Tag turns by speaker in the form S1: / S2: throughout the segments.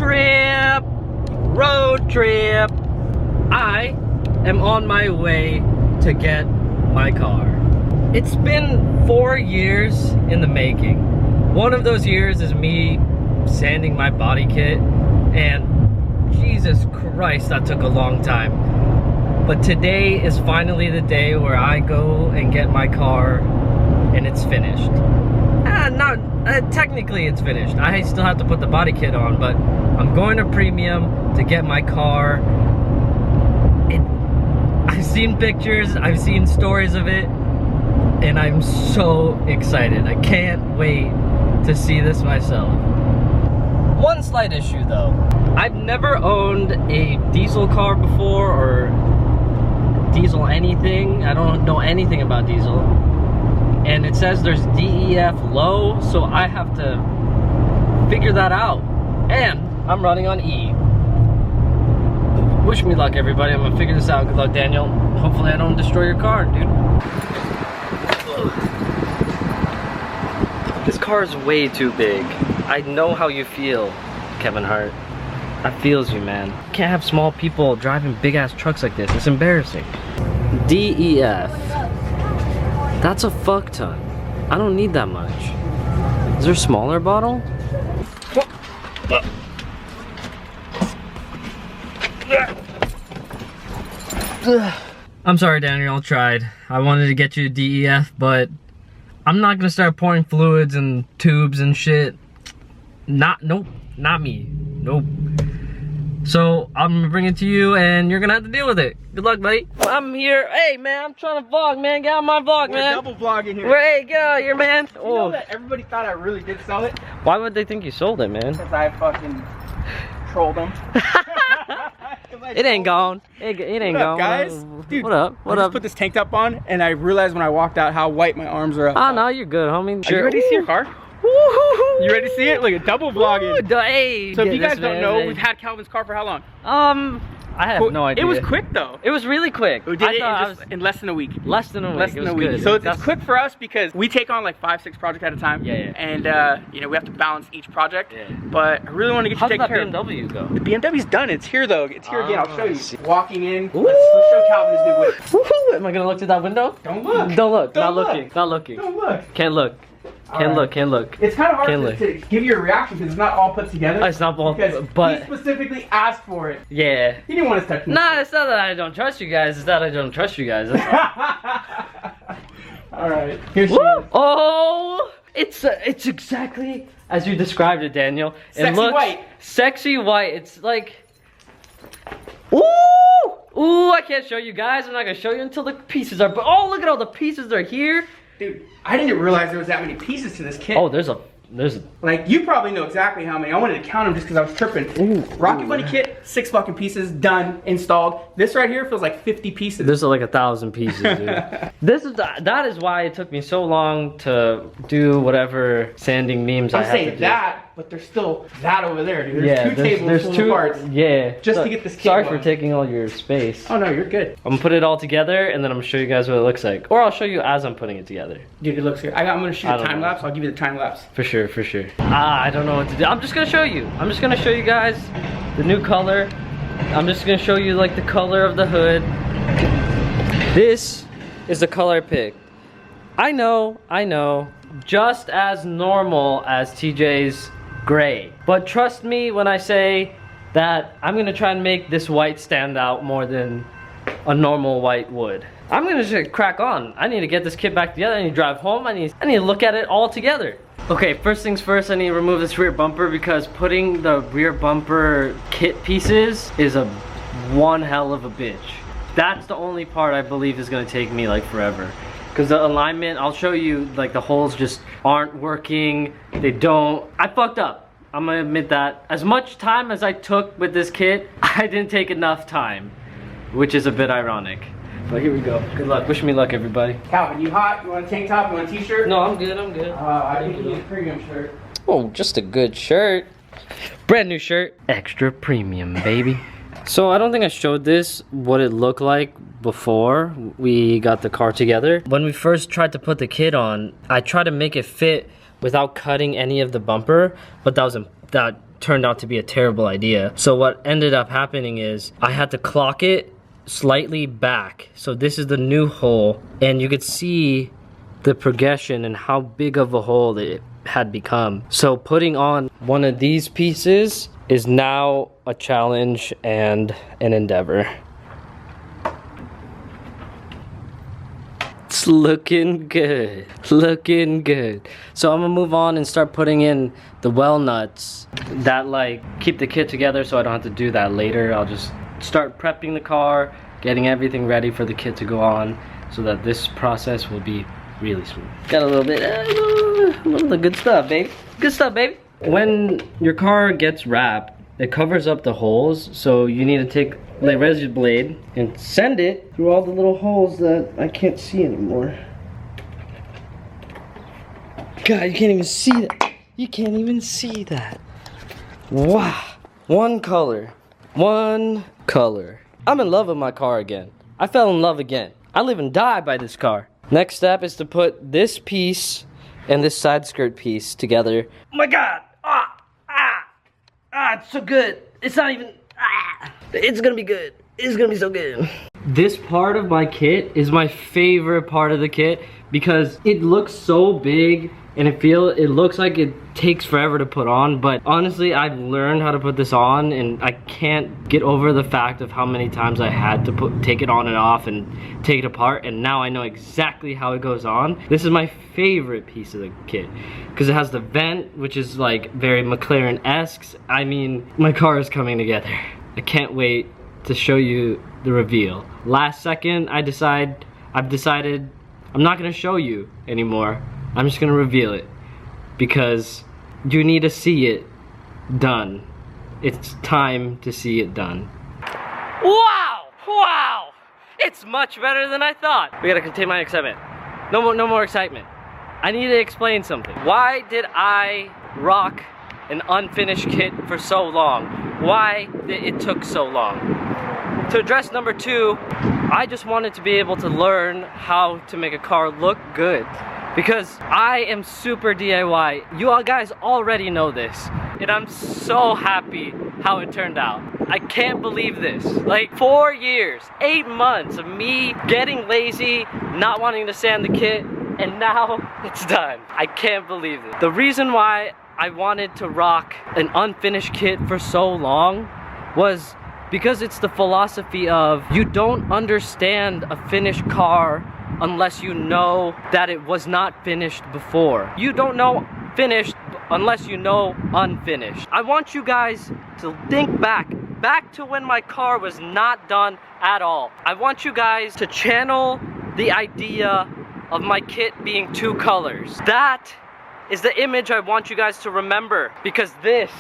S1: trip, road trip. I am on my way to get my car. It's been 4 years in the making. One of those years is me sanding my body kit, and Jesus Christ, that took a long time. But today is finally the day where I go and get my car and it's finished. Technically it's finished. I still have to put the body kit on, but I'm going to Premium to get my car. I've seen pictures, I've seen stories of it, and I'm so excited. I can't wait to see this myself. One slight issue though. I've never owned a diesel car before, or diesel anything. I don't know anything about diesel. And it says there's DEF low, so I have to figure that out. And I'm running on E. Wish me luck, everybody. I'm gonna figure this out. Good luck, Daniel. Hopefully I don't destroy your car, dude. This car is way too big. I know how you feel, Kevin Hart. That feels you, man. You can't have small people driving big ass trucks like this. It's embarrassing. DEF. That's a fuck ton. I don't need that much. Is there a smaller bottle? I'm sorry, Daniel, I tried. I wanted to get you to DEF, but I'm not gonna start pouring fluids and tubes and shit. Nope, not me. Nope. So I'm gonna bring it to you and you're gonna have to deal with it. Good luck, buddy. I'm here. Hey man, I'm trying to vlog, man. Get on my vlog, man.
S2: We're double vlogging here.
S1: Hey, get out here, man.
S2: You know that everybody thought I really did sell it?
S1: Why would they think you sold it, man?
S2: Because I fucking trolled them.
S1: It ain't gone. It ain't gone.
S2: Guys? Dude,
S1: what up? What
S2: I
S1: up?
S2: just put this tank top on and I realized when I walked out how white my arms are up.
S1: Oh no, you're good, homie.
S2: Are you ready to see your car? You ready to see it? Look at double vlogging.
S1: Hey,
S2: so if you guys don't know, we've had Calvin's car for how long?
S1: I have no idea.
S2: It was quick though.
S1: It was really quick.
S2: We did it in less than a week.
S1: Less than a week. Good.
S2: So it's quick for us because we take on like 5-6 projects at a time.
S1: Yeah.
S2: And you know, we have to balance each project. Yeah. But I really want to get you taken care of.
S1: How'd that BMW go?
S2: The BMW's done. It's here though. It's here again. I'll show you. Walking in.
S1: Ooh.
S2: Let's show Calvin his new whip.
S1: Woohoo! Am I gonna look through that window?
S2: Don't look.
S1: Don't look.
S2: Don't
S1: Not
S2: look.
S1: looking. Not looking.
S2: Don't look.
S1: Can't look. Can't look. Can't look.
S2: It's kind of hard to give you a reaction because it's not all put together.
S1: It's not all,
S2: but he specifically asked for it.
S1: Yeah.
S2: He didn't want us touching.
S1: Nah, it's not that I don't trust you guys. It's that I don't trust you guys. That's all.
S2: All right. Here she is.
S1: Oh, it's exactly as you described it, Daniel.
S2: Sexy white.
S1: Sexy white. It's like, ooh, I can't show you guys. I'm not gonna show you until the pieces are. But oh, look at all the pieces are here.
S2: Dude, I didn't realize there was that many pieces to this kit.
S1: Oh, there's a.
S2: Like, you probably know exactly how many. I wanted to count them just because I was tripping. Rocket Bunny kit, 6 fucking pieces, done, installed. This right here feels like 50 pieces.
S1: There's like 1,000 pieces, dude. That is why it took me so long to do whatever sanding memes I had to do.
S2: I'm saying that, but there's still that over there, dude. There's two tables full of parts.
S1: Yeah.
S2: Just to get this kit
S1: Sorry
S2: going.
S1: for taking all your space.
S2: Oh no, you're good.
S1: I'm gonna put it all together and then I'm gonna show you guys what it looks like. Or I'll show you as I'm putting it together.
S2: Dude, it looks good. I'm gonna shoot a time lapse. I'll give you the time lapse.
S1: For sure, for sure. I don't know what to do. I'm just gonna show you. I'm just gonna show you guys the new color. I'm just gonna show you like the color of the hood. This is the color I picked. I know. Just as normal as TJ's gray. But trust me when I say that I'm gonna try and make this white stand out more than a normal white would. I'm gonna just crack on. I need to get this kit back together. I need to drive home. I need to look at it all together. Okay, first things first, I need to remove this rear bumper because putting the rear bumper kit pieces is one hell of a bitch. That's the only part I believe is gonna take me like forever. Because the alignment, I'll show you, like the holes just aren't working. They don't. I fucked up. I'm gonna admit that. As much time as I took with this kit, I didn't take enough time, which is a bit ironic. But here we go. Good luck. Wish me luck, everybody.
S2: Calvin, you hot? You want a tank top? You want a t-shirt?
S1: No, I'm good. I'm good.
S2: I think you need a premium shirt.
S1: Oh, just a good shirt. Brand new shirt. Extra premium, baby. So I don't think I showed this, what it looked like before we got the car together. When we first tried to put the kit on, I tried to make it fit without cutting any of the bumper, but that turned out to be a terrible idea. So what ended up happening is I had to clock it slightly back. So this is the new hole, and you could see the progression and how big of a hole it had become. So putting on one of these pieces is now a challenge and an endeavor. It's looking good, looking good. So I'm gonna move on and start putting in the well nuts that like keep the kit together, so I don't have to do that later. I'll just start prepping the car, getting everything ready for the kit to go on, so that this process will be really smooth. Got a little bit, a little good stuff, baby. Good stuff, baby. When your car gets wrapped, it covers up the holes, so you need to take the razor blade and send it through all the little holes that I can't see anymore. God, you can't even see that. You can't even see that. Wow. One color. One color. I'm in love with my car again. I fell in love again. I live and die by this car. Next step is to put this piece and this side skirt piece together. Oh my God. It's so good. It's not even, it's gonna be good. It's gonna be so good. This part of my kit is my favorite part of the kit because it looks so big and it looks like it takes forever to put on, but honestly I've learned how to put this on and I can't get over the fact of how many times I had to take it on and off and take it apart, and now I know exactly how it goes on. This is my favorite piece of the kit because it has the vent, which is like very McLaren-esque. I mean, my car is coming together. I can't wait to show you the reveal. Last second I've decided I'm not gonna show you anymore. I'm just gonna reveal it because you need to see it done. It's time to see it done. Wow! Wow! It's much better than I thought. We gotta contain my excitement. No more excitement. I need to explain something. Why did I rock an unfinished kit for so long? Why did it took so long? To address number 2, I just wanted to be able to learn how to make a car look good. Because I am super DIY. You all guys already know this. And I'm so happy how it turned out. I can't believe this. Like 4 years, 8 months of me getting lazy, not wanting to sand the kit, and now it's done. I can't believe it. The reason why I wanted to rock an unfinished kit for so long was because it's the philosophy of you don't understand a finished car unless you know that it was not finished before. You don't know finished unless you know unfinished. I want you guys to think back to when my car was not done at all. I want you guys to channel the idea of my kit being 2 colors. That is the image I want you guys to remember, because this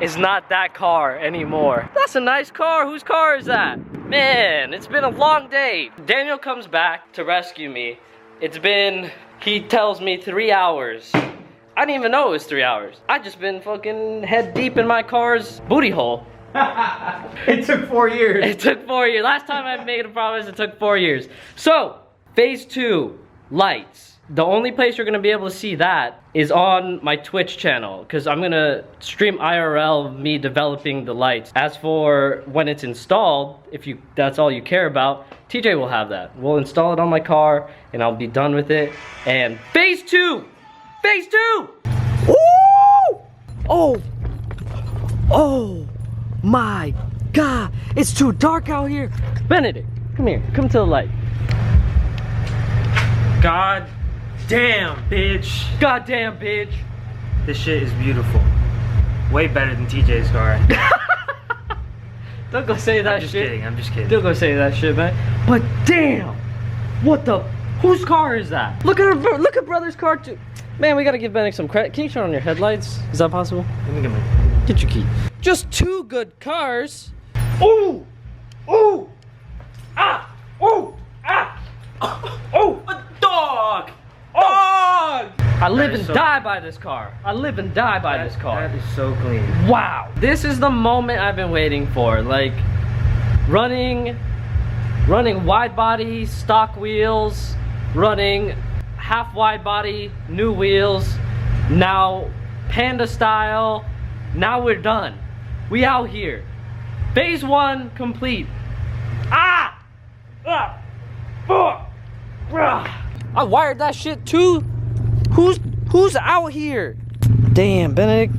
S1: is not that car anymore. That's a nice car. Whose car is that? Man, it's been a long day. Daniel comes back to rescue me. It's been, he tells me 3 hours. I didn't even know it was 3 hours. I just been fucking head deep in my car's booty hole.
S2: It took 4 years.
S1: It took 4 years. Last time I made a promise, it took 4 years. So, phase 2, lights. The only place you're gonna be able to see that is on my Twitch channel, because I'm gonna stream IRL of me developing the lights. As for when it's installed, if that's all you care about, TJ will have that. We'll install it on my car and I'll be done with it. And phase 2! Phase 2! Woo! Oh! Oh my God! It's too dark out here! Benedict, come here. Come to the light.
S3: God damn, bitch.
S1: Goddamn, bitch.
S3: This shit is beautiful. Way better than TJ's car.
S1: Don't go say that shit.
S3: I'm just kidding.
S1: Don't go say that shit, man. But damn! What the? Whose car is that? Look at brother's car too. Man, we gotta give Benedict some credit. Can you turn on your headlights? Is that possible?
S3: Let me get my...
S1: Get your key. Just 2 good cars. Ooh! Ooh! Ah! Ooh! Ah! Oh!
S3: A dog!
S1: Dog! I live and
S3: so...
S1: die by this car. I live and die by this car.
S3: That is so clean.
S1: Wow. This is the moment I've been waiting for. Like, running wide body stock wheels, running half wide body new wheels, now Panda style, Now we're done. We out here. Phase 1 complete. Ah! Ah! Fuck! Ah! I wired that shit too. Who's out here? Damn, Benedict.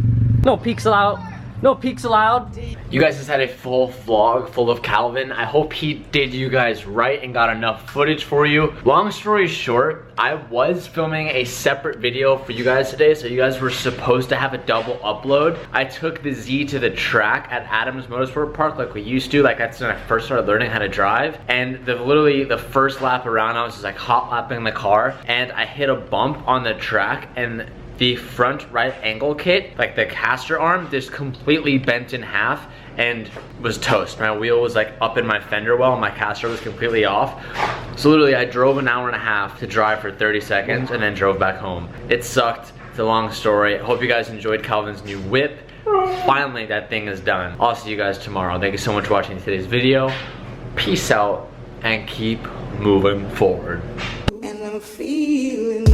S1: No peeks allowed. No peeks allowed.
S4: You guys just had a full vlog full of Calvin. I hope he did you guys right and got enough footage for you. Long story short, I was filming a separate video for you guys today, so you guys were supposed to have a double upload. I took the Z to the track at Adams Motorsport Park like we used to, like that's when I first started learning how to drive. And literally the first lap around, I was just like hot lapping the car, and I hit a bump on the track, and the front right angle kit, like the caster arm, just completely bent in half and was toast. My wheel was like up in my fender well and my caster was completely off. So literally I drove an hour and a half to drive for 30 seconds and then drove back home. It sucked, it's a long story. I hope you guys enjoyed Calvin's new whip. Finally, that thing is done. I'll see you guys tomorrow. Thank you so much for watching today's video. Peace out and keep moving forward.
S5: And I'm feeling